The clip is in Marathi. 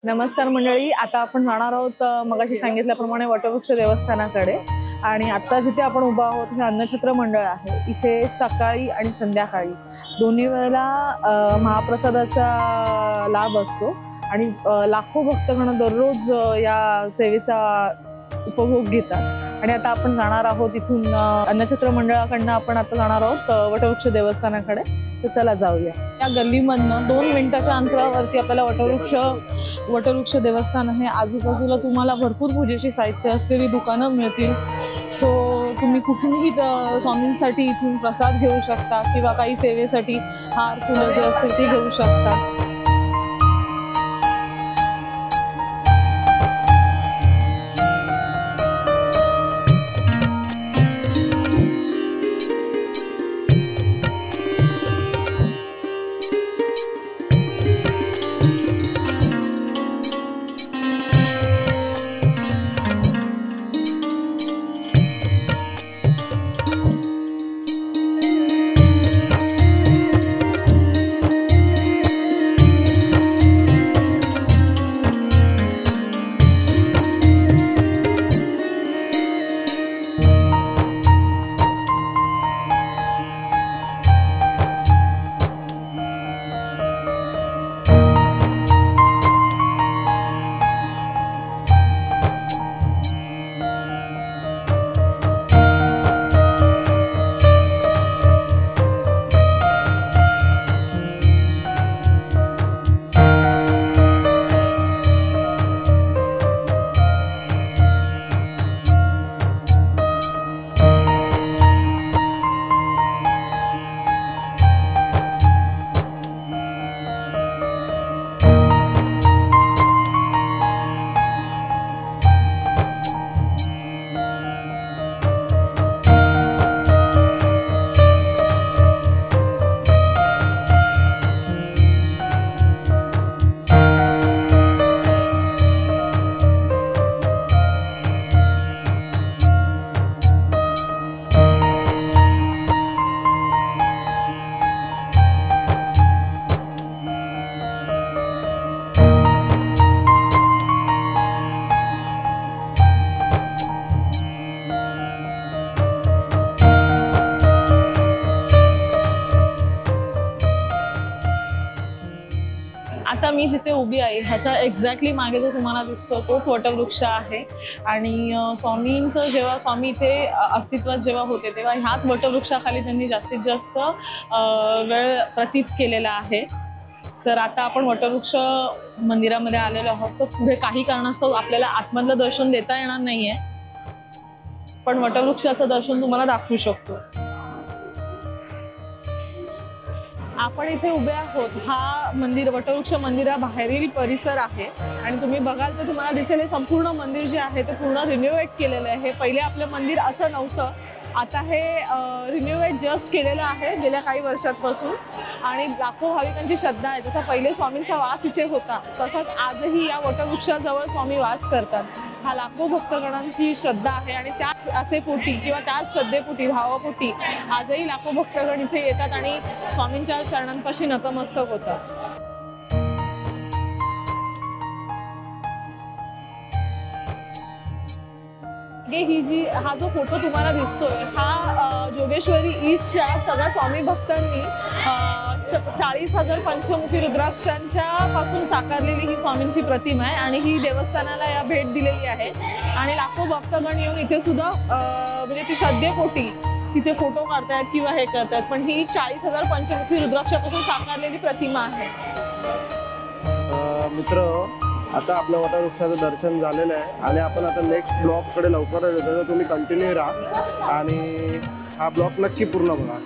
नमस्कार मंडळी, आता आपण जाणार आहोत मगाशी सांगितल्याप्रमाणे वटवृक्ष देवस्थानाकडे। आणि आता जिथे आपण उभा आहोत हे अन्नछत्र मंडळ आहे। इथे सकाळी आणि संध्याकाळी दोन्ही वेळेला महाप्रसादाचा लाभ असतो आणि लाखो भक्तगण दररोज या सेवेचा उपभोग घेतात। आणि आता आपण जाणार आहोत इथून अन्नछत्र मंडळाकडनं आपण आता जाणार आहोत वटवृक्ष देवस्थानाकडे। तर चला जाऊया। या गल्लीमधनं 2 मिनिटाच्या अंतरावरती आपल्याला वटवृक्ष देवस्थान आहे। आजूबाजूला तुम्हाला भरपूर पूजेची साहित्य असलेली दुकानं मिळतील। सो तुम्ही कुठूनही स्वामींसाठी इथून प्रसाद घेऊ शकता किंवा काही सेवेसाठी हार फुलं जे असतील ती घेऊ शकता। आता मी जिथे उभी आहे ह्याच्या एक्झॅक्टली मागे जो तुम्हाला दिसतो तोच वटवृक्ष आहे। आणि स्वामींचं जेव्हा स्वामी इथे अस्तित्वात जेव्हा होते तेव्हा ह्याच वटवृक्षाखाली त्यांनी जास्तीत जास्त वेळ प्रतीत केलेला आहे। तर आता आपण वटवृक्ष मंदिरामध्ये आलेलो आहोत। तर पुढे काही कारणास्तव आपल्याला आतमधलं दर्शन देता येणार नाहीये, पण वटवृक्षाचं दर्शन तुम्हाला दाखवू शकतो। आपण इथे उभे आहोत। हा वटवृक्ष मंदिराबाहेरील परिसर आहे आणि तुम्ही बघाल तर तुम्हाला दिसेल हे संपूर्ण मंदिर जे आहे ते पूर्ण रिनोव्हेट केलेलं आहे। पहिले आपलं मंदिर असं नव्हतं, आता हे रिनोव्हेट जस्ट केलेलं आहे गेल्या काही वर्षांपासून। आणि लाखो भाविकांची श्रद्धा आहे, जसा पहिले स्वामींचा वास इथे होता तसाच आजही या वटवृक्षाजवळ स्वामी वास करतात। हा लाखो भक्तगणांची श्रद्धा आहे आणि त्याच आसेपोटी किंवा त्याच श्रद्धेपोटी भावापोटी आजही लाखो भक्तगण इथे येतात आणि स्वामींच्या चरणांपाशी नतमस्तक होतात। हा जो फोटो तुम्हाला दिसतोय हा जोगेश्वरी ईस्टच्या सगळ्या स्वामी भक्तांनी 40,000 पंचमुखी रुद्राक्षांच्या पासून साकारलेली ही स्वामींची प्रतिमा आहे आणि ही देवस्थानाला या भेट दिलेली आहे। आणि लाखो भक्तगण येऊन इथे सुद्धा म्हणजे ती श्रद्धेपोटी तिथे फोटो काढतायत किंवा हे करतात। पण ही 40,000 पंचमुखी रुद्राक्षापासून साकारलेली प्रतिमा आहे। मित्र, आता आपल्या वटवृक्षाचं दर्शन झालेलं आहे आणि आपण आता नेक्स्ट ब्लॉग कडे लवकरच येतो। तर तुम्ही कंटिन्यू राहा आणि हा ब्लॉग नक्की पूर्ण बघा।